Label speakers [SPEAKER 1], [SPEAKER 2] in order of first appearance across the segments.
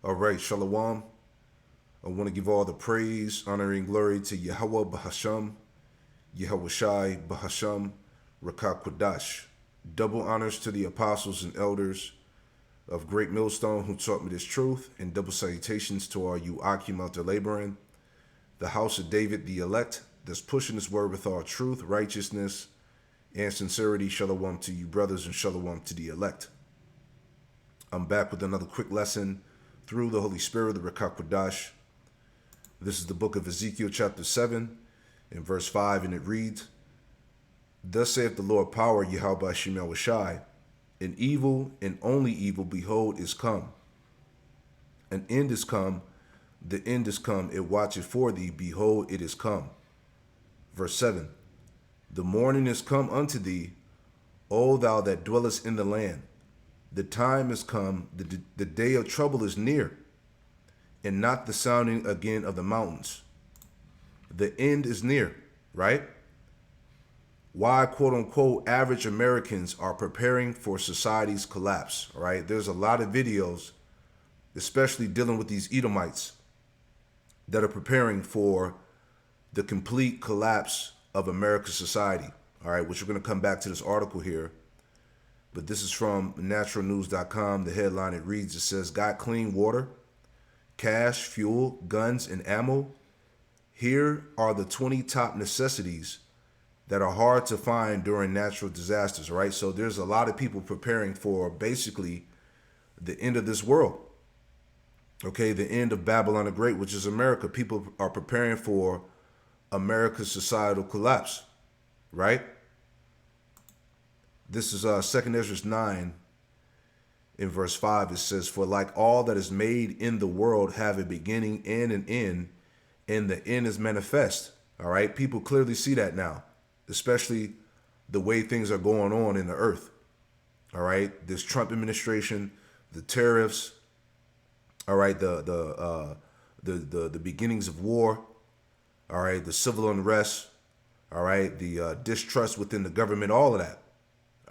[SPEAKER 1] All right, Shalom. I want to give all the praise, honor, and glory to Yahweh Bahasham, Yahweh Shai Bahasham, Rakah Kodash. Double honors to the apostles and elders of Great Millstone who taught me this truth, and double salutations to all you Akim out there laboring, the house of David, the elect, that's pushing this word with all truth, righteousness, and sincerity. Shalom to you brothers, and shalom to the elect. I'm back with another quick lesson through the Holy Spirit, the Rakah Kodash. This is the book of Ezekiel chapter 7 and verse 5, and it reads, Thus saith the Lord power, Yahweh Shemel Shai, an evil and only evil, behold, is come. An end is come, the end is come, it watcheth for thee, behold, it is come. Verse 7, The morning is come unto thee, O thou that dwellest in the land. The time is come, the day of trouble is near, and not the sounding again of the mountains. The end is near, right? Why, quote unquote, average Americans are preparing for society's collapse, right? There's a lot of videos, especially dealing with these Edomites, that are preparing for the complete collapse of America's society, all right, which we're going to come back to this article here. But this is from naturalnews.com. The headline, it reads, it says, got clean water, cash, fuel, guns, and ammo. Here are the 20 top necessities that are hard to find during natural disasters, right? So there's a lot of people preparing for basically the end of this world. Okay, the end of Babylon the Great, which is America. People are preparing for America's societal collapse, right? This is 2 Ezra 9 in verse 5. It says, For like all that is made in the world have a beginning and an end, and the end is manifest. All right, people clearly see that now, especially the way things are going on in the earth. All right, this Trump administration, the tariffs, all right, the beginnings of war, all right, the civil unrest, all right, the distrust within the government, all of that.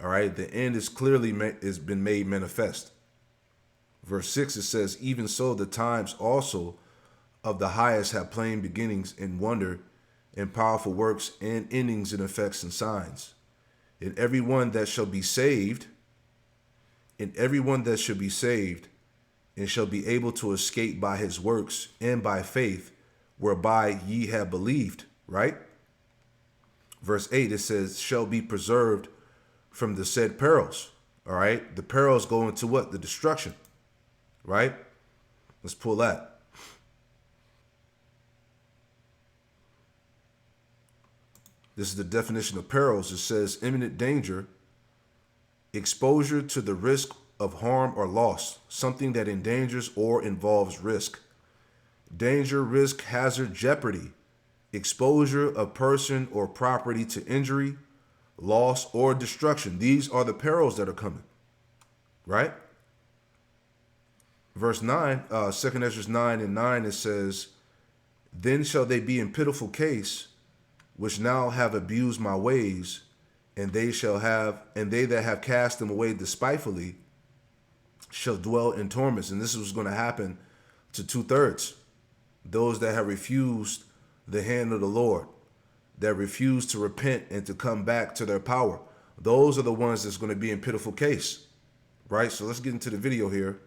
[SPEAKER 1] All right, the end is clearly has been made manifest. Verse 6, it says, Even so the times also of the highest have plain beginnings and wonder and powerful works and endings and effects and signs. And everyone that shall be saved, and shall be able to escape by his works and by faith, whereby ye have believed, right? Verse 8, it says, shall be preserved from the said perils. All right, the perils go into what? The destruction, right? Let's pull that. This is the definition of perils. It says imminent danger, exposure to the risk of harm or loss, something that endangers or involves risk. Danger, risk, hazard, jeopardy, exposure of person or property to injury, loss, or destruction. These are the perils that are coming, right? Verse 9, 2 Ezra 9 and 9, it says, Then shall they be in pitiful case, which now have abused my ways, and they that have cast them away despitefully shall dwell in torments. And this is what's going to happen to 2/3. Those that have refused the hand of the Lord, that refuse to repent and to come back to their power. Those are the ones that's going to be in pitiful case, right? So let's get into the video here.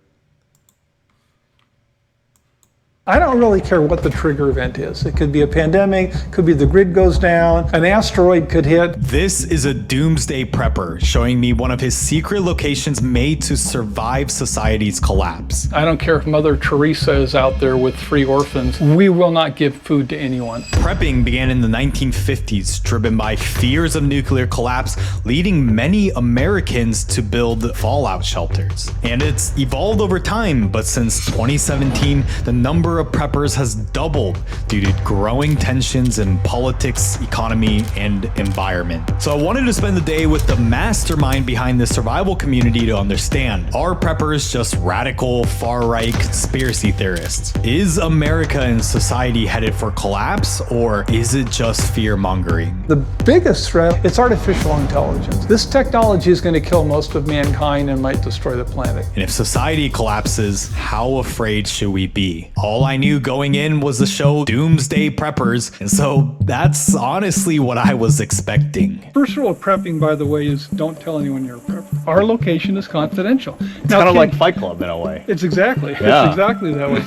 [SPEAKER 2] I don't really care what the trigger event is. It could be a pandemic, could be the grid goes down, an asteroid could hit.
[SPEAKER 3] This is a doomsday prepper showing me one of his secret locations made to survive society's collapse.
[SPEAKER 2] I don't care if Mother Teresa is out there with free orphans. We will not give food to anyone.
[SPEAKER 3] Prepping began in the 1950s, driven by fears of nuclear collapse, leading many Americans to build fallout shelters. And it's evolved over time, but since 2017, the number number of preppers has doubled due to growing tensions in politics, economy, and environment. So I wanted to spend the day with the mastermind behind the survival community to understand, are preppers just radical, far-right conspiracy theorists? Is America and society headed for collapse, or is it just fear-mongering?
[SPEAKER 2] The biggest threat, it's artificial intelligence. This technology is going to kill most of mankind and might destroy the planet.
[SPEAKER 3] And if society collapses, how afraid should we be? All I knew going in was the show Doomsday Preppers, and so that's honestly what I was expecting.
[SPEAKER 2] First rule of prepping, by the way, is don't tell anyone you're a prepper. Our location is confidential.
[SPEAKER 4] It's kind of like Fight Club in a way.
[SPEAKER 2] It's exactly.
[SPEAKER 4] Yeah.
[SPEAKER 2] It's exactly that way.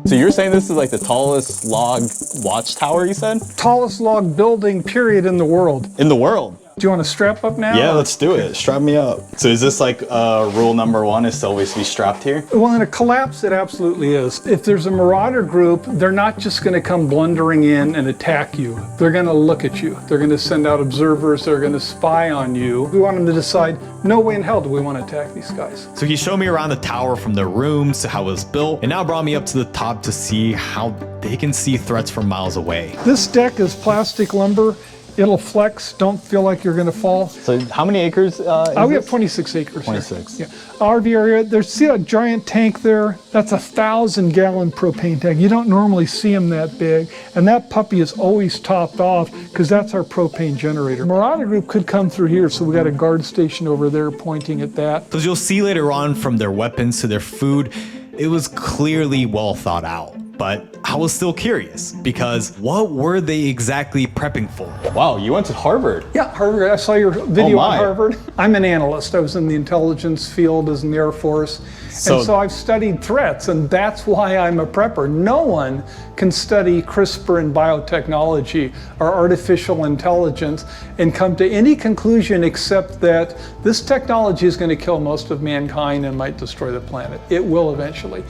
[SPEAKER 4] So you're saying this is like the tallest log watchtower, you said?
[SPEAKER 2] Tallest log building, period, in the world.
[SPEAKER 4] In the world?
[SPEAKER 2] Do you want to strap up now?
[SPEAKER 4] Yeah, let's do it. Strap me up. So is this like rule number one is to always be strapped here?
[SPEAKER 2] Well, in a collapse, it absolutely is. If there's a marauder group, they're not just going to come blundering in and attack you. They're going to look at you. They're going to send out observers. They're going to spy on you. We want them to decide, no way in hell do we want to attack these guys.
[SPEAKER 3] So he showed me around the tower from the rooms to how it was built, and now brought me up to the top to see how they can see threats from miles away.
[SPEAKER 2] This deck is plastic lumber. It'll flex. Don't feel like you're going to fall.
[SPEAKER 4] So how many acres is
[SPEAKER 2] We have
[SPEAKER 4] this?
[SPEAKER 2] 26 acres.
[SPEAKER 4] 26.
[SPEAKER 2] Here. Yeah. RV area. There's see a giant tank there. That's a 1,000-gallon propane tank. You don't normally see them that big, and that puppy is always topped off because that's our propane generator. Marauder group could come through here, so we got a guard station over there pointing at that.
[SPEAKER 3] So as you'll see later on, from their weapons to their food, it was clearly well thought out. But I was still curious, because what were they exactly prepping for?
[SPEAKER 4] Wow, you went to Harvard.
[SPEAKER 2] Yeah, Harvard. I saw your video
[SPEAKER 4] Oh,
[SPEAKER 2] on
[SPEAKER 4] my.
[SPEAKER 2] Harvard. I'm an analyst. I was in the intelligence field as in the Air Force.
[SPEAKER 4] So-
[SPEAKER 2] And so I've studied threats, and that's why I'm a prepper. No one can study CRISPR and biotechnology or artificial intelligence and come to any conclusion except that this technology is going to kill most of mankind and might destroy the planet. It will eventually.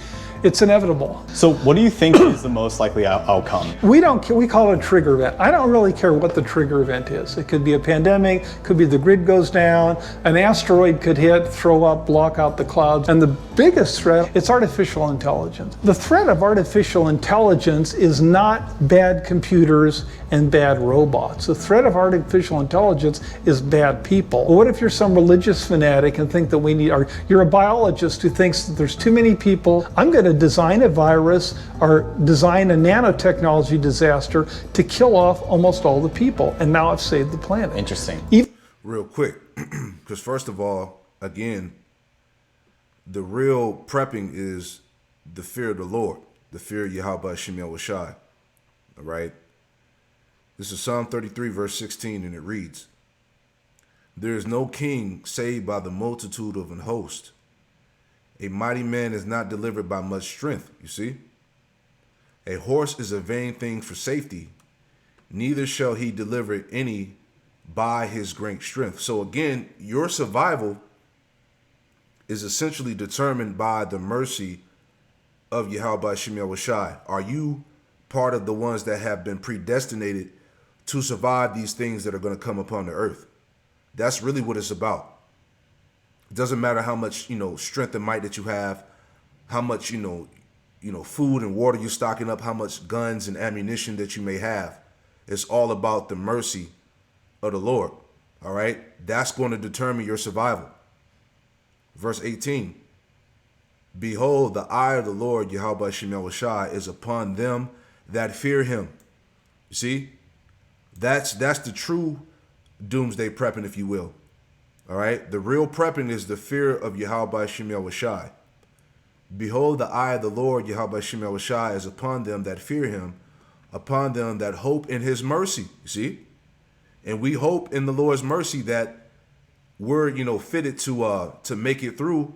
[SPEAKER 2] It's inevitable.
[SPEAKER 4] So what do you think is the most likely outcome?
[SPEAKER 2] We call it a trigger event. I don't really care what the trigger event is. It could be a pandemic, could be the grid goes down, an asteroid could hit, throw up, block out the clouds. And the biggest threat, it's artificial intelligence. The threat of artificial intelligence is not bad computers and bad robots. The threat of artificial intelligence is bad people. Well, what if you're some religious fanatic and think that or you're a biologist who thinks that there's too many people? I'm going to design a virus or design a nanotechnology disaster to kill off almost all the people, and now I've saved the planet.
[SPEAKER 4] Interesting.
[SPEAKER 1] Real quick, because first of all, again, the real prepping is the fear of the Lord, the fear of Yahweh Shem Yahushai. All right? This is Psalm 33, verse 16, and it reads, "There is no king saved by the multitude of an host. A mighty man is not delivered by much strength." You see? "A horse is a vain thing for safety, neither shall he deliver any by his great strength." So again, your survival is essentially determined by the mercy of Yahweh Shem Yahushai. Are you part of the ones that have been predestinated to survive these things that are going to come upon the earth? That's really what it's about. It doesn't matter how much, strength and might that you have, how much, food and water you're stocking up, how much guns and ammunition that you may have. It's all about the mercy of the Lord. All right? That's going to determine your survival. Verse 18. "Behold, the eye of the Lord, Yahweh Shem Yahushai, is upon them that fear him." You see? That's the true doomsday prepping, if you will. All right? The real prepping is the fear of Yahweh Shem Yahushai. "Behold, the eye of the Lord, Yahweh Shem Yahushai, is upon them that fear him, upon them that hope in his mercy." You see? And we hope in the Lord's mercy that we're, fitted to make it through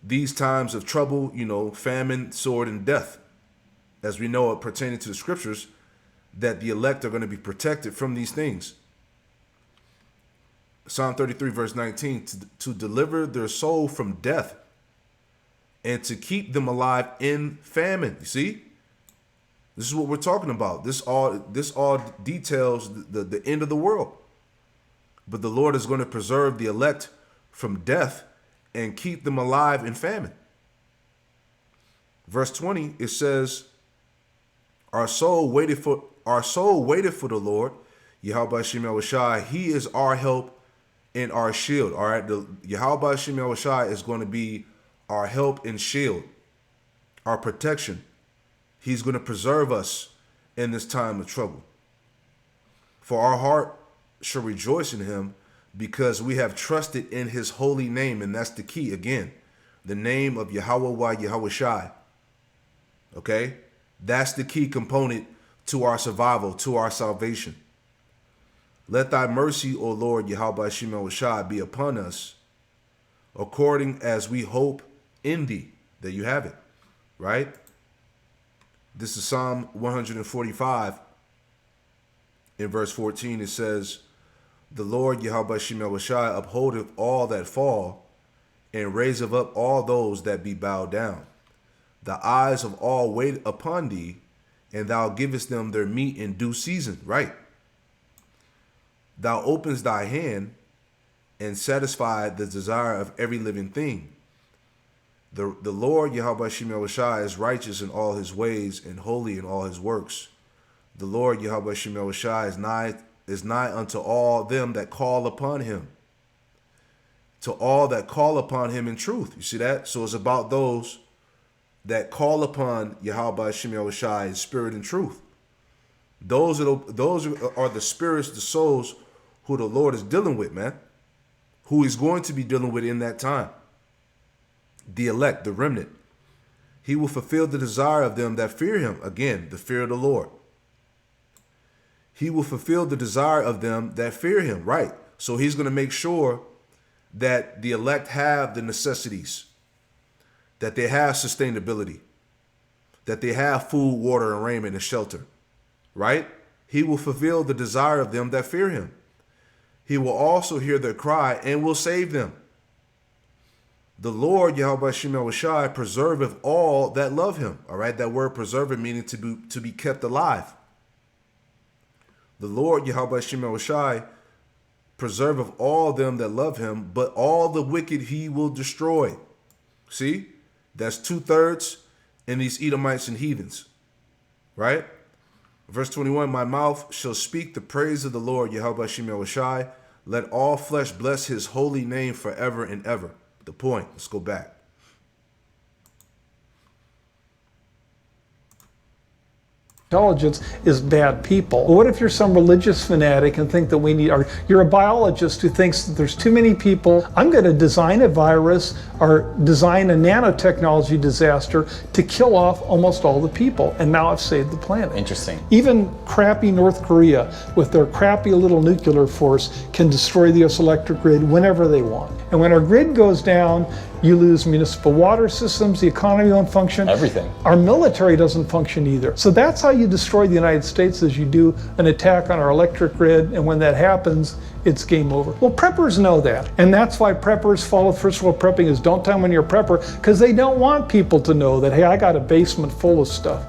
[SPEAKER 1] these times of trouble, famine, sword, and death. As we know it pertaining to the scriptures, that the elect are going to be protected from these things. Psalm 33, verse 19, to deliver their soul from death and to keep them alive in famine. You see? This is what we're talking about. This all details the end of the world. But the Lord is going to preserve the elect from death and keep them alive in famine. Verse 20, it says, Our soul waited for the Lord, Yahweh Shem Yahushai. He is our help and our shield. All right, the Yahweh Shem Yahushai is going to be our help and shield, our protection. He's going to preserve us in this time of trouble. For our heart shall rejoice in him, because we have trusted in his holy name. And that's the key again, the name of Yahweh Yahushai. Okay, that's the key component to our survival, to our salvation. Let thy mercy, O Lord Yahweh Shem Yahushai, be upon us, according as we hope in thee. There you have it, right? This is Psalm 145. In verse 14, it says, The Lord Yahweh Shem Yahushai upholdeth all that fall, and raiseth up all those that be bowed down. The eyes of all wait upon thee, and thou givest them their meat in due season. Right. Thou openest thy hand, and satisfy the desire of every living thing. The Lord Yahweh Shem Yahushai is righteous in all his ways, and holy in all his works. The Lord Yahweh Shem Yahushai is nigh unto all them that call upon him. To all that call upon him in truth. You see that? So it's about those that call upon Yahweh Shem Yahushai in spirit and truth. Those are the spirits, the souls who the Lord is dealing with, man. Who he's going to be dealing with in that time. The elect, the remnant. He will fulfill the desire of them that fear him. Again, the fear of the Lord. He will fulfill the desire of them that fear him. Right. So he's going to make sure that the elect have the necessities, that they have sustainability, that they have food, water, and raiment and shelter. Right? He will fulfill the desire of them that fear him. He will also hear their cry and will save them. The Lord Yahweh Shem Yahushai preserveth all that love him. All right, that word preserveth meaning to be kept alive. The Lord Yahweh Shem Yahushai preserveth all them that love him, but all the wicked he will destroy. See, that's 2/3 in these Edomites and heathens. Right? Verse 21, My mouth shall speak the praise of the Lord Yahweh Shem Yahushai. Let all flesh bless his holy name forever and ever. The point. Let's go back.
[SPEAKER 2] Intelligence is bad people. But what if you're some religious fanatic and think that or you're a biologist who thinks that there's too many people? I'm going to design a virus or design a nanotechnology disaster to kill off almost all the people. And now I've saved the planet.
[SPEAKER 4] Interesting.
[SPEAKER 2] Even crappy North Korea with their crappy little nuclear force can destroy the US electric grid whenever they want. And when our grid goes down, you lose municipal water systems, the economy won't function.
[SPEAKER 4] Everything.
[SPEAKER 2] Our military doesn't function either. So that's how you destroy the United States, is you do an attack on our electric grid, and when that happens, it's game over. Well, preppers know that. And that's why preppers follow first world prepping is don't tell them when you're a prepper, because they don't want people to know that, hey, I got a basement full of stuff.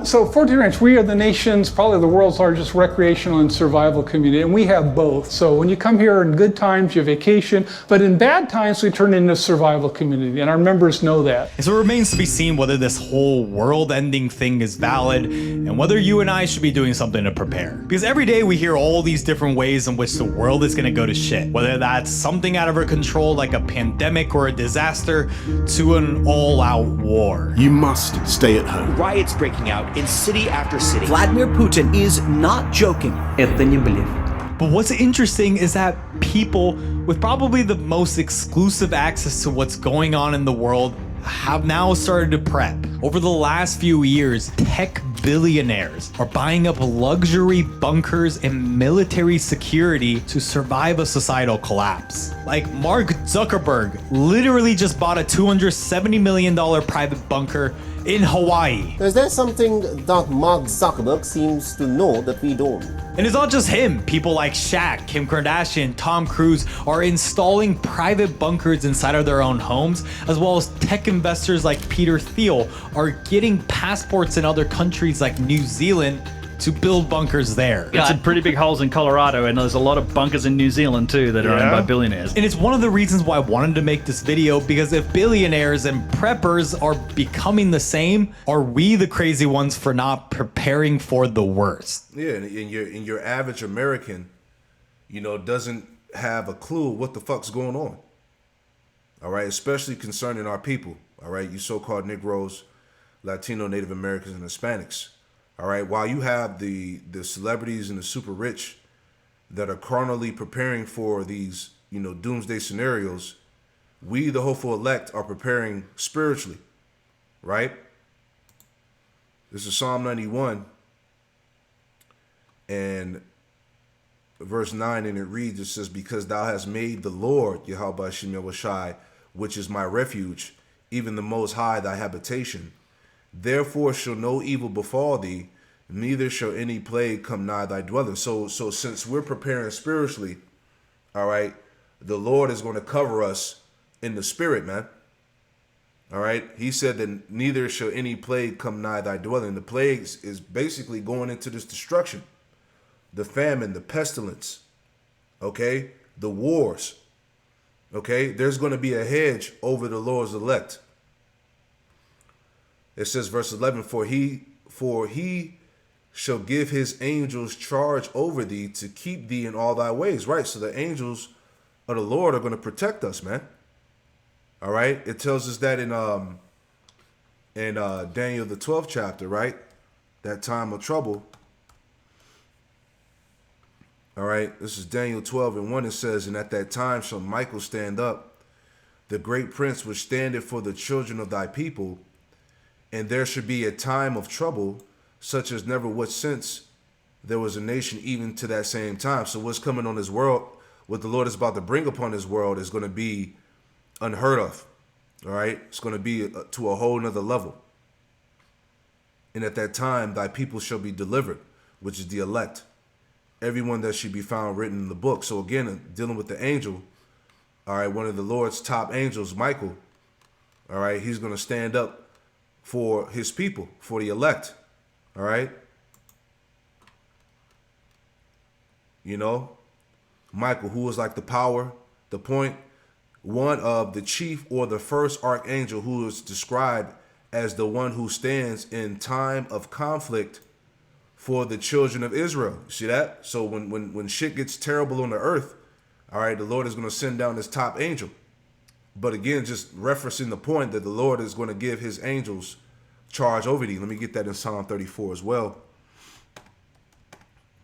[SPEAKER 2] So 14 Ranch, we are the nation's, probably the world's largest recreational and survival community, and we have both. So when you come here in good times, you vacation, but in bad times, we turn into a survival community, and our members know that.
[SPEAKER 3] And so it remains to be seen whether this whole world-ending thing is valid and whether you and I should be doing something to prepare. Because every day we hear all these different ways in which the world is going to go to shit. Whether that's something out of our control like a pandemic or a disaster to an all-out war.
[SPEAKER 5] You must stay at home.
[SPEAKER 6] Riots breaking out in city after city.
[SPEAKER 7] Vladimir Putin is not joking. Это не блеф.
[SPEAKER 3] But what's interesting is that people with probably the most exclusive access to what's going on in the world have now started to prep. Over the last few years, tech billionaires are buying up luxury bunkers and military security to survive a societal collapse. Like Mark Zuckerberg literally just bought a $270 million private bunker in Hawaii.
[SPEAKER 8] Is there something that Mark Zuckerberg seems to know that we don't?
[SPEAKER 3] And it's not just him. People like Shaq, Kim Kardashian, Tom Cruise are installing private bunkers inside of their own homes, as well as tech investors like Peter Thiel are getting passports in other countries like New Zealand to build bunkers there.
[SPEAKER 9] Got some pretty big holes in Colorado, and there's a lot of bunkers in New Zealand too that are owned by billionaires.
[SPEAKER 3] And it's one of the reasons why I wanted to make this video, because if billionaires and preppers are becoming the same, are we the crazy ones for not preparing for the worst?
[SPEAKER 1] Yeah, and your average American, you know, doesn't have a clue what the fuck's going on. All right, especially concerning our people. All right, you so-called Negroes, Latino, Native Americans, and Hispanics. All right, while you have the celebrities and the super rich that are carnally preparing for these, you know, doomsday scenarios, we, the hopeful elect, are preparing spiritually, right? This is Psalm 91 and verse 9, and it reads, it says, because thou hast made the Lord, Yahweh Shem Yahushai, which is my refuge, even the Most High thy habitation. Therefore shall no evil befall thee, neither shall any plague come nigh thy dwelling. So since we're preparing spiritually, all right, the Lord is going to cover us in the spirit, man. All right. He said that neither shall any plague come nigh thy dwelling. The plagues is basically going into this destruction, the famine, the pestilence, okay, the wars. Okay, there's going to be a hedge over the Lord's elect. It says, verse 11, for he shall give his angels charge over thee to keep thee in all thy ways. Right, so the angels of the Lord are going to protect us, man. All right, it tells us that in Daniel the 12th chapter, right? That time of trouble. All right, this is Daniel 12 and 1. It says, and at that time shall Michael stand up, the great prince which standeth for the children of thy people, and there should be a time of trouble, such as never was since there was a nation even to that same time. So what's coming on this world, what the Lord is about to bring upon this world is going to be unheard of. All right, it's going to be to a whole nother level. And at that time, thy people shall be delivered, which is the elect. Everyone that should be found written in the book. So again, dealing with the angel, all right, one of the Lord's top angels, Michael, all right, he's going to stand up for his people, for the elect, all right? You know, Michael, who is like the power, the point, one of the chief or the first archangel, who is described as the one who stands in time of conflict for the children of Israel. You see that? So when shit gets terrible on the earth, all right, the Lord is going to send down this top angel. But again, just referencing the point that the Lord is going to give his angels charge over thee. Let me get that in Psalm 34 as well.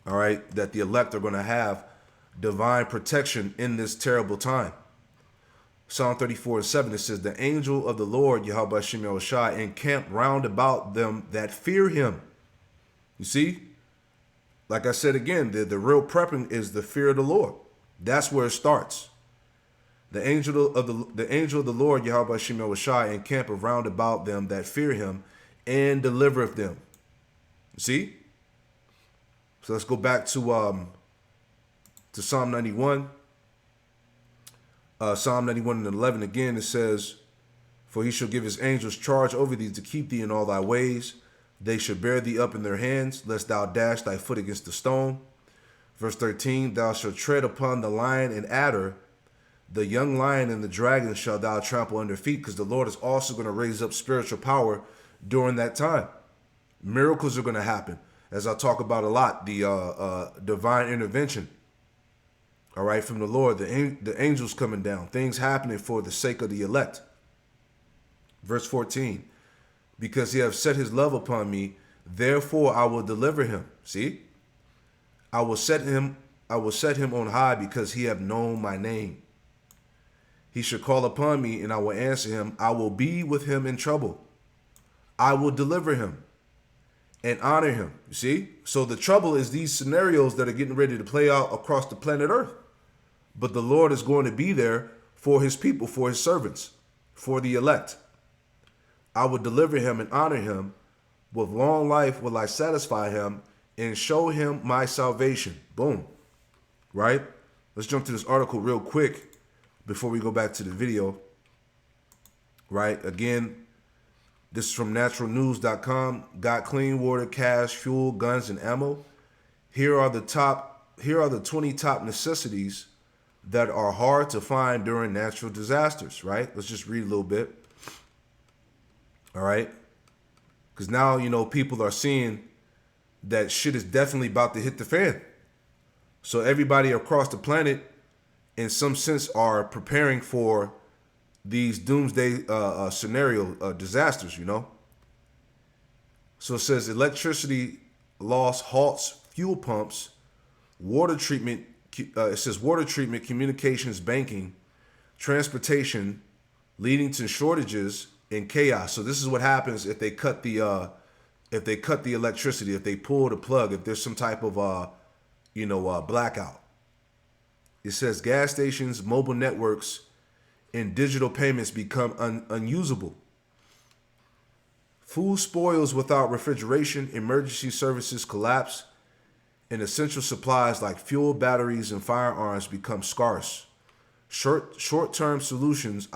[SPEAKER 1] All right, that the elect are going to have divine protection in this terrible time. Psalm 34 and 7, it says, the angel of the Lord, Yahweh Shem Yahushai, encamp round about them that fear him. You see, like I said again, the real prepping is the fear of the Lord. That's where it starts. The angel of the Lord, Yahweh Shem Yahushai, encamp around about them that fear him and delivereth them. You see? So let's go back to Psalm 91. Psalm 91 and 11 again, it says, for he shall give his angels charge over thee to keep thee in all thy ways. They shall bear thee up in their hands, lest thou dash thy foot against the stone. Verse 13, thou shalt tread upon the lion and adder, the young lion and the dragon shall thou trample under feet, because the Lord is also going to raise up spiritual power during that time. Miracles are going to happen, as I talk about a lot, the divine intervention. All right, from the Lord, the angels coming down, things happening for the sake of the elect. Verse 14, because he hath set his love upon me, therefore I will deliver him. See, I will set him on high, because he hath known my name. He shall call upon me, and I will answer him. I will be with him in trouble. I will deliver him and honor him. You see? So the trouble is these scenarios that are getting ready to play out across the planet Earth. But the Lord is going to be there for his people, for his servants, for the elect. I will deliver him and honor him. With long life will I satisfy him and show him my salvation. Boom. Right? Let's jump to this article real quick before we go back to the video. Right? Again, This is from naturalnews.com. Got clean water, cash, fuel, guns, and ammo. Here are the 20 top necessities that are hard to find during natural disasters, right? Let's just read a little bit. All right? Because now, people are seeing that shit is definitely about to hit the fan. So everybody across the planet, in some sense, are preparing for these doomsday scenario disasters, So it says electricity loss halts fuel pumps, water treatment. It says water treatment, communications, banking, transportation, leading to shortages and chaos. So this is what happens if they cut the electricity, if they pull the plug, if there's some type of blackout. It says gas stations, mobile networks, and digital payments become unusable. Food spoils without refrigeration, emergency services collapse, and essential supplies like fuel, batteries, and firearms become scarce. Short-term solutions,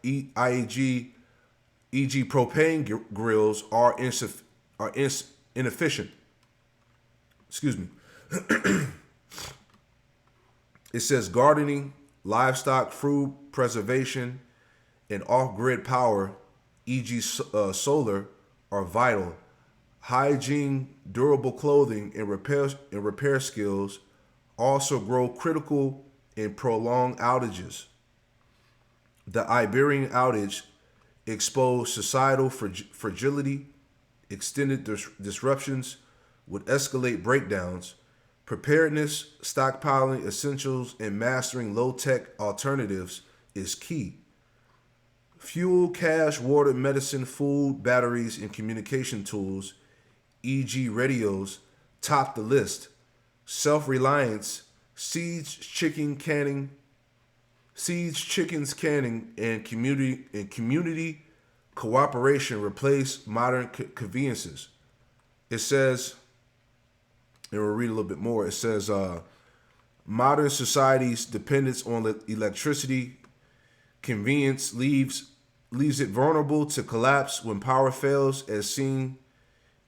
[SPEAKER 1] e.g. propane grills, are inefficient. Excuse me. It says gardening, livestock, food preservation, and off-grid power, e.g. solar, are vital. Hygiene, durable clothing, and repair skills also grow critical in prolonged outages. The Iberian outage exposed societal fragility. Extended disruptions would escalate breakdowns. Preparedness, stockpiling essentials, and mastering low-tech alternatives is key. Fuel, cash, water, medicine, food, batteries, and communication tools, e.g. radios, top the list. Self-reliance, seeds, chickens canning, and community cooperation replace modern conveniences. It says, and we'll read a little bit more. It says, modern society's dependence on electricity convenience leaves it vulnerable to collapse when power fails, as seen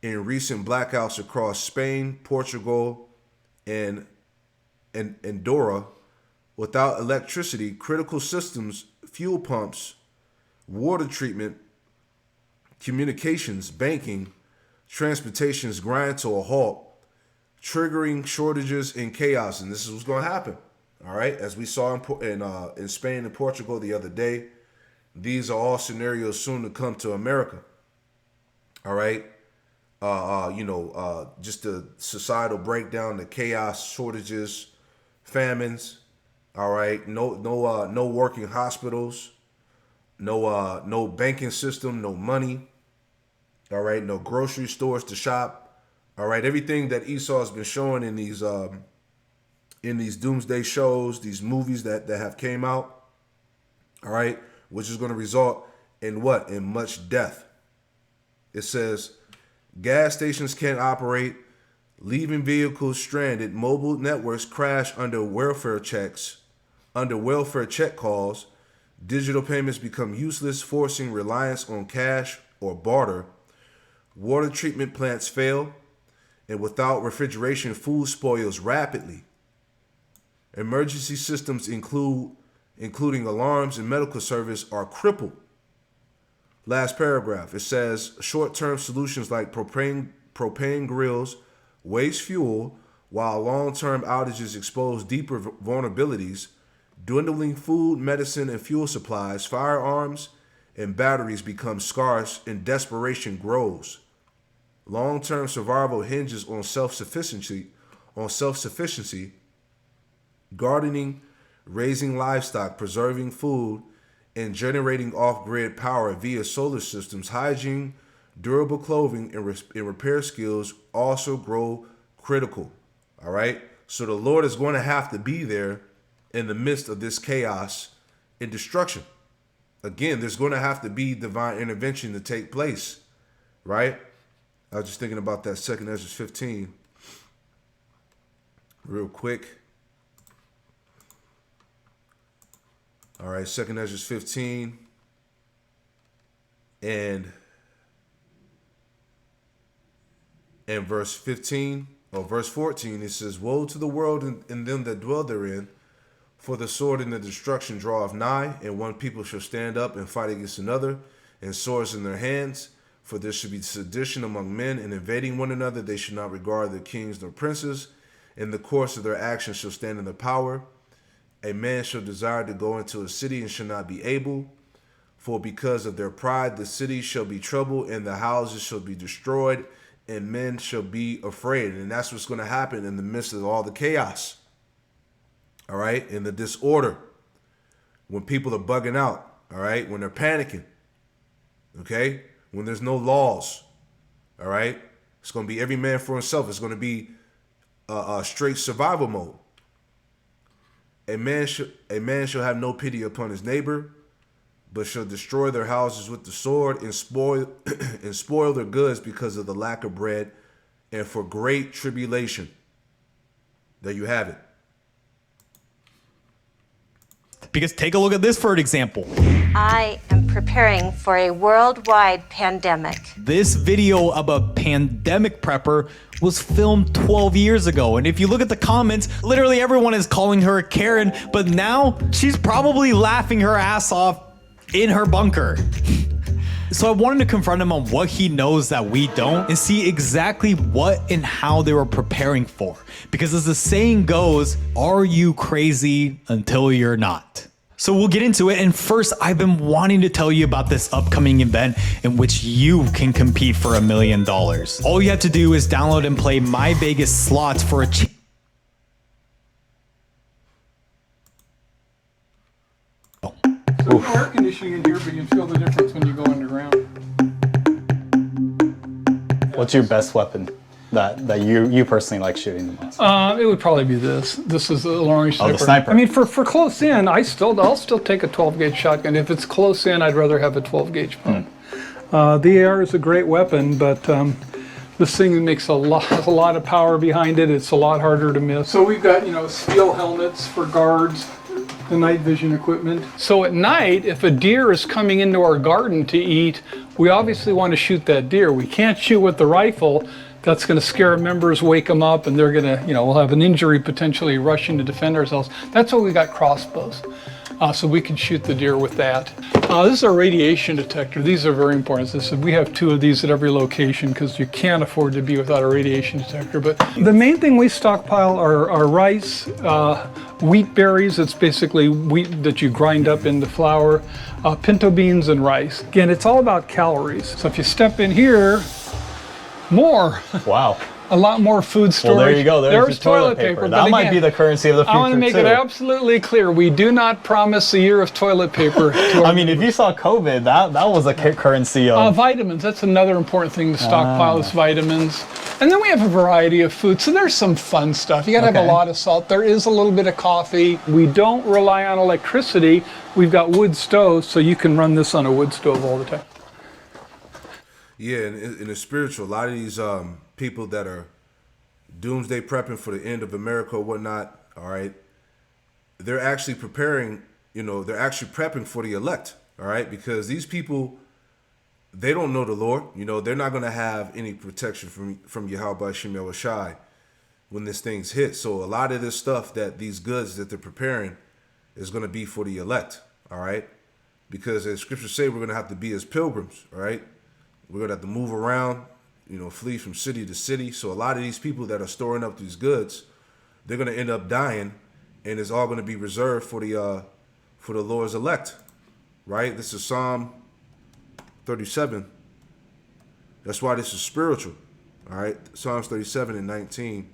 [SPEAKER 1] in recent blackouts across Spain, Portugal, and Andorra. Without electricity, critical systems, fuel pumps, water treatment, communications, banking, transportations grind to a halt, triggering shortages and chaos. And this is what's going to happen. All right, as we saw in Spain and Portugal the other day, these are all scenarios soon to come to America. All right, just the societal breakdown, the chaos, shortages, famines. All right, no working hospitals, no banking system, no money. All right, no grocery stores to shop. All right, everything that Esau has been showing in these doomsday shows, these movies that have came out. All right, which is going to result in what? In much death. It says gas stations can't operate, leaving vehicles stranded. Mobile networks crash under welfare check calls. Digital payments become useless, forcing reliance on cash or barter. Water treatment plants fail, and without refrigeration, food spoils rapidly. Emergency systems, including alarms and medical service, are crippled. Last paragraph. It says short-term solutions like propane grills waste fuel, while long-term outages expose deeper vulnerabilities. Dwindling food, medicine, and fuel supplies, firearms, and batteries become scarce, and desperation grows. Long-term survival hinges on self-sufficiency, gardening, raising livestock, preserving food, and generating off-grid power via solar systems. Hygiene, durable clothing, and repair skills also grow critical. All right? So the Lord is going to have to be there in the midst of this chaos and destruction. Again, there's going to have to be divine intervention to take place, right? I was just thinking about that 2 Ezra 15 real quick. All right, 2 Ezra 15. And And verse 15 or verse 14, it says, "Woe to the world and them that dwell therein, for the sword and the destruction draweth nigh, and one people shall stand up and fight against another, and swords in their hands. For there shall be sedition among men, and invading one another. They shall not regard their kings nor princes. In the course of their actions shall stand in their power. A man shall desire to go into a city and shall not be able. For because of their pride the city shall be troubled, and the houses shall be destroyed, and men shall be afraid." And that's what's going to happen in the midst of all the chaos. All right? In the disorder. When people are bugging out. All right? When they're panicking. Okay? When there's no laws. All right? It's going to be every man for himself. It's going to be a straight survival mode. A man shall have no pity upon his neighbor, but shall destroy their houses with the sword and spoil their goods because of the lack of bread and for great tribulation. There you have it.
[SPEAKER 3] Because take a look at this for an example.
[SPEAKER 10] I am preparing for a worldwide pandemic.
[SPEAKER 3] This video of a pandemic prepper was filmed 12 years ago. And if you look at the comments, literally everyone is calling her a Karen, but now she's probably laughing her ass off in her bunker. So I wanted to confront him on what he knows that we don't and see exactly what and how they were preparing for. Because as the saying goes, are you crazy until you're not? So we'll get into it. And first, I've been wanting to tell you about this upcoming event in which you can compete for $1 million. All you have to do is download and play My Vegas Slots for a
[SPEAKER 2] There's no air conditioning in here, but you can feel the difference when you go underground.
[SPEAKER 4] What's your best weapon that you personally like shooting the most?
[SPEAKER 2] It would probably be this. This is a long-range sniper.
[SPEAKER 4] Oh, the sniper.
[SPEAKER 2] I mean, for close in, I'll still take a 12-gauge shotgun. If it's close in, I'd rather have a 12-gauge pump. The AR is a great weapon, but this thing makes has a lot of power behind it. It's a lot harder to miss. So we've got, steel helmets for guards, the night vision equipment. So at night, if a deer is coming into our garden to eat, we obviously want to shoot that deer. We can't shoot with the rifle. That's going to scare members, wake them up, and they're going to, we'll have an injury potentially rushing to defend ourselves. That's why we got crossbows. So we can shoot the deer with that. This is our radiation detector. These are very important. We have 2 of these at every location because you can't afford to be without a radiation detector. But the main thing we stockpile are rice, wheat berries. It's basically wheat that you grind up into flour, pinto beans, and rice. Again, it's all about calories. So if you step in here, more.
[SPEAKER 4] Wow.
[SPEAKER 2] A lot more food storage.
[SPEAKER 4] Well, there you go. There's
[SPEAKER 2] toilet paper.
[SPEAKER 4] That might be the currency of the future,
[SPEAKER 2] I want to make it absolutely clear. We do not promise a year of toilet paper.
[SPEAKER 4] I mean, if you saw COVID, that was a currency of...
[SPEAKER 2] Vitamins. That's another important thing to stockpile is vitamins. And then we have a variety of food. So there's some fun stuff. You got to have a lot of salt. There is a little bit of coffee. We don't rely on electricity. We've got wood stoves, so you can run this on a wood stove all the time.
[SPEAKER 1] Yeah, in the spiritual, a lot of these people that are doomsday prepping for the end of America or whatnot, all right, they're actually preparing, they're actually prepping for the elect, all right, because these people, they don't know the Lord. They're not going to have any protection from Yahweh Shem Yahushai when this thing's hit. So a lot of this stuff these goods that they're preparing is going to be for the elect, all right, because as scriptures say, we're going to have to be as pilgrims, all right. We're going to have to move around, flee from city to city. So a lot of these people that are storing up these goods, they're going to end up dying, and it's all going to be reserved for the Lord's elect, right? This is Psalm 37. That's why this is spiritual, all right? Psalms 37 and 19.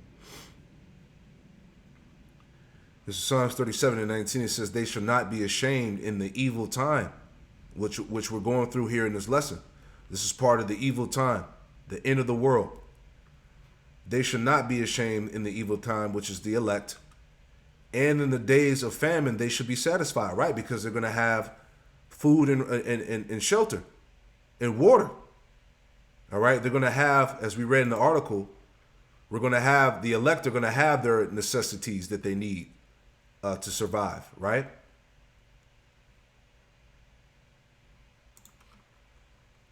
[SPEAKER 1] This is Psalms 37 and 19. It says, "They shall not be ashamed in the evil time," which we're going through here in this lesson. This is part of the evil time, the end of the world. They shall not be ashamed in the evil time, which is the elect. And in the days of famine, they should be satisfied, right? Because they're going to have food and shelter and water. All right? They're going to have, as we read in the article, the elect are going to have their necessities that they need to survive, right?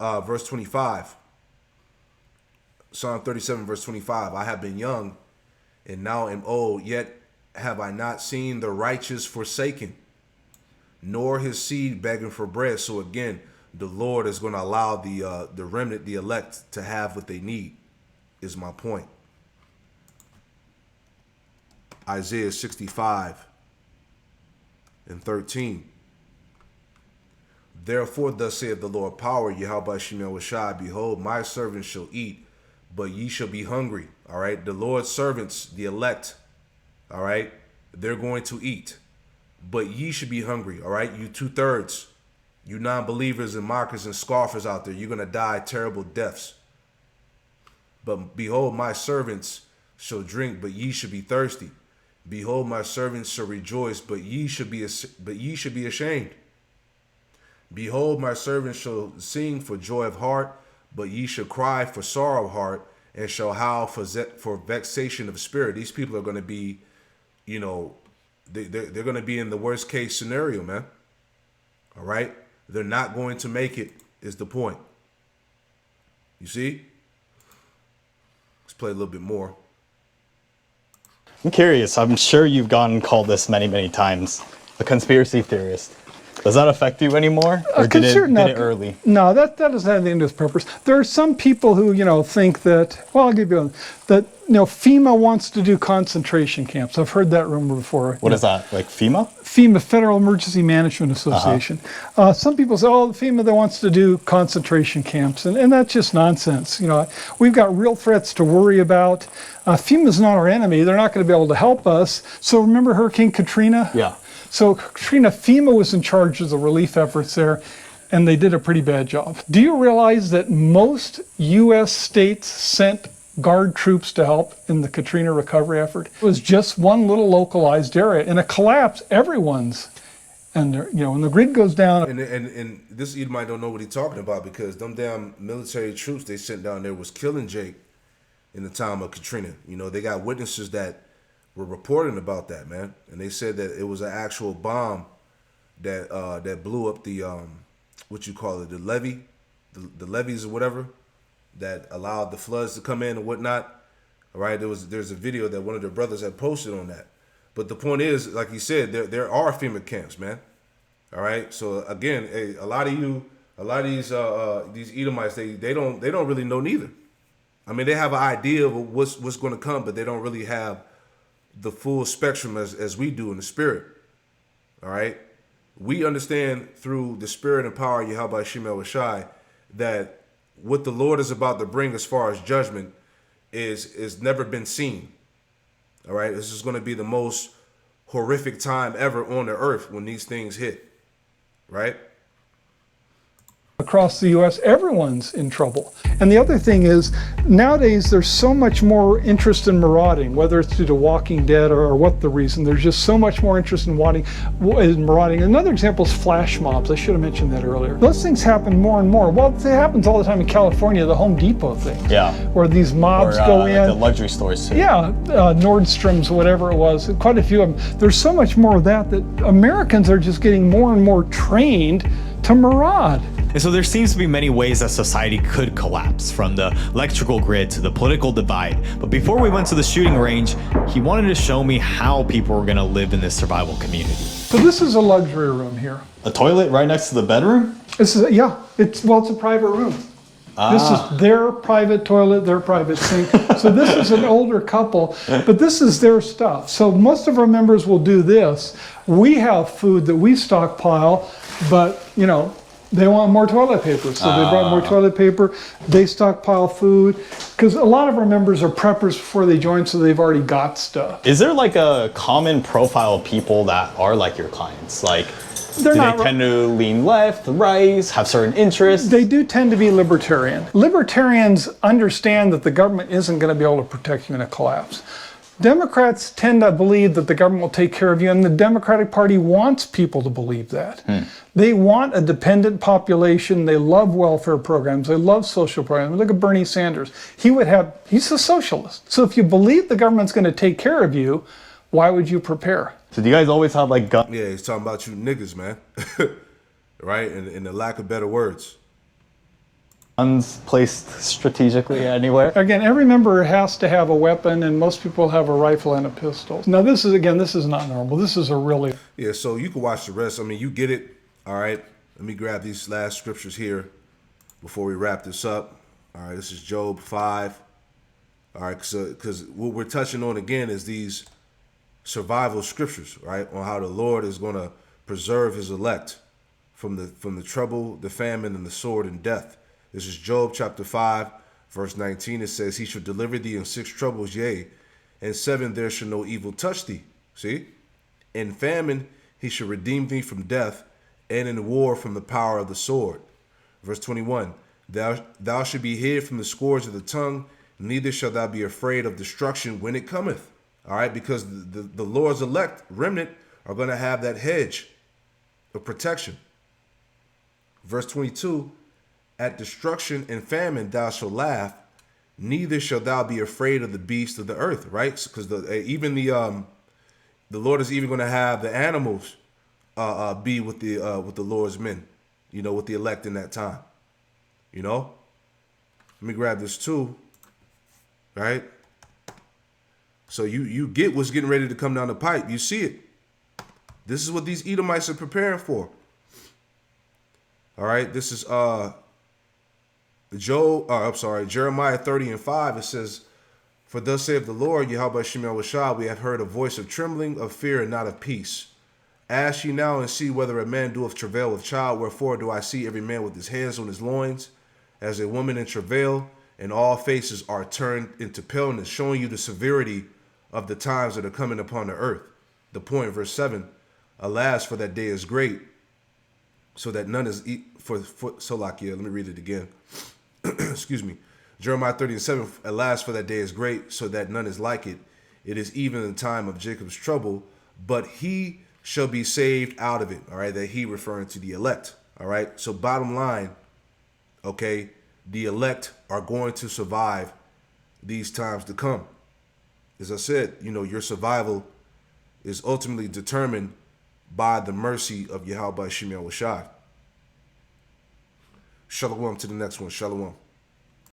[SPEAKER 1] Verse 25. Psalm 37 verse 25, I have been young and now am old, yet have I not seen the righteous forsaken, nor his seed begging for bread. So again, the Lord is going to allow the remnant, the elect, to have what they need, is my point. Isaiah 65 and 13. Therefore, thus saith the Lord power, Yahweh Shemel Shai, behold, my servants shall eat, but ye shall be hungry. All right. The Lord's servants, the elect, all right, they're going to eat, but ye should be hungry. All right. You 2/3, you non-believers and mockers and scoffers out there, you're going to die terrible deaths. But behold, my servants shall drink, but ye should be thirsty. Behold, my servants shall rejoice, but ye should be ashamed. Behold, my servants shall sing for joy of heart, but ye shall cry for sorrow of heart, and shall howl for vexation of spirit. These people are going to be, you know, they're going to be in the worst case scenario, man. All right? They're not going to make it, is the point. You see? Let's play a little bit more.
[SPEAKER 4] I'm curious. I'm sure you've gotten called this many, many times. A conspiracy theorist. Does that affect you anymore? Or did it early?
[SPEAKER 2] No, that doesn't have anything to do with purpose. There are some people who, you know, think that, well, I'll give you one, that, you know, FEMA wants to do concentration camps. I've heard that rumor before.
[SPEAKER 4] What is that? Like FEMA?
[SPEAKER 2] FEMA, Federal Emergency Management Association. Some people say, oh, FEMA that wants to do concentration camps, and that's just nonsense. You know, we've got real threats to worry about. FEMA's not our enemy. They're not going to be able to help us. So remember Hurricane Katrina?
[SPEAKER 4] Yeah.
[SPEAKER 2] So Katrina, FEMA was in charge of the relief efforts there, and they did a pretty bad job. Do you realize that most U.S. states sent Guard troops to help in the Katrina recovery effort? It was just one little localized area. In a collapse, everyone's, and you know, when the grid goes down.
[SPEAKER 1] And this Edomite don't know what he's talking about, because them damn military troops they sent down there was killing Jake in the time of Katrina. You know, they got witnesses that were reporting about that, man, and they said that it was an actual bomb that that blew up the what you call it, the levee, the levees or whatever, that allowed the floods to come in and whatnot. All right, there's a video that one of their brothers had posted on that. But the point is, like he said, there are FEMA camps, man. All right, so again, a lot of these Edomites, they don't really know neither. I mean, they have an idea of what's going to come, but they don't really have the full spectrum as we do in the spirit. All right, we understand through the spirit and power of Yahweh Shemel Shai that what the Lord is about to bring as far as judgment is never been seen. All right, this is going to be the most horrific time ever on the earth when these things hit. Right?
[SPEAKER 2] Across the U.S., everyone's in trouble. And the other thing is, nowadays there's so much more interest in marauding, whether it's due to Walking Dead or what the reason. There's just so much more interest in marauding. Another example is flash mobs. I should have mentioned that earlier. Those things happen more and more. Well, it happens all the time in California, the Home Depot thing.
[SPEAKER 4] Yeah.
[SPEAKER 2] Where these mobs go in.
[SPEAKER 4] Like the luxury stores too.
[SPEAKER 2] Yeah, Nordstrom's, whatever it was, quite a few of them. There's so much more of that Americans are just getting more and more trained to maraud.
[SPEAKER 3] And so there seems to be many ways that society could collapse, from the electrical grid to the political divide. But before we went to the shooting range, he wanted to show me how people were going to live in this survival community.
[SPEAKER 2] So this is a luxury room here.
[SPEAKER 4] A toilet right next to the bedroom?
[SPEAKER 2] This is, yeah, it's a private room. This is their private toilet, their private sink. So this is an older couple, but this is their stuff. So most of our members will do this. We have food that we stockpile, but you know, they want more toilet paper, so they brought more toilet paper. They stockpile food, because a lot of our members are preppers before they join, so they've already got stuff.
[SPEAKER 4] Is there like a common profile of people that are like your clients? Like, do they tend to lean left, right, have certain interests?
[SPEAKER 2] They do tend to be libertarian. Libertarians understand that the government isn't going to be able to protect you in a collapse. Democrats tend to believe that the government will take care of you, and the Democratic Party wants people to believe that. They want a dependent population. They love welfare programs. They love social programs. Look at Bernie Sanders. He's a socialist. So if you believe the government's going to take care of you, why would you prepare?
[SPEAKER 4] So do you guys always have like guns?
[SPEAKER 1] Yeah, he's talking about you niggas, man. Right? And the lack of better words.
[SPEAKER 4] Guns placed strategically anywhere.
[SPEAKER 2] Again, every member has to have a weapon, and most people have a rifle and a pistol. Now, this is not normal. This is a really...
[SPEAKER 1] Yeah, so you can watch the rest. I mean, you get it. All right. Let me grab these last scriptures here before we wrap this up. All right, this is Job 5. All right, because what we're touching on again is these survival scriptures, right? On how the Lord is going to preserve his elect from the trouble, the famine, and the sword and death. This is Job chapter 5, verse 19. It says, he shall deliver thee in 6 troubles, yea, and 7 there shall no evil touch thee. See? In famine he shall redeem thee from death, and in war from the power of the sword. Verse 21, thou shalt be hid from the scourge of the tongue, neither shalt thou be afraid of destruction when it cometh. All right, because the Lord's elect, remnant, are going to have that hedge of protection. Verse 22, at destruction and famine thou shalt laugh, neither shalt thou be afraid of the beasts of the earth, right? Because the Lord is even going to have the animals be with the Lord's men, you know, with the elect in that time. You know? Let me grab this too, right? So you get what's getting ready to come down the pipe. You see it. This is what these Edomites are preparing for. All right, this is Jeremiah 30 and 5. It says, for thus saith the Lord, Yahweh Shemel Washah, we have heard a voice of trembling, of fear, and not of peace. Ask ye now and see whether a man doeth travail of child. Wherefore do I see every man with his hands on his loins, as a woman in travail, and all faces are turned into paleness, showing you the severity of the times that are coming upon the earth. The point, verse 7, alas, for that day is great, so that none is Solakia. Let me read it again. Excuse me. Jeremiah 30 and 7, alas, for that day is great, so that none is like it. It is even in the time of Jacob's trouble, but he shall be saved out of it. All right, that he referring to the elect. All right, so bottom line, okay, the elect are going to survive these times to come. As I said, you know, your survival is ultimately determined by the mercy of Yahweh Shemel Washai. Shalom to the next one. Shalom.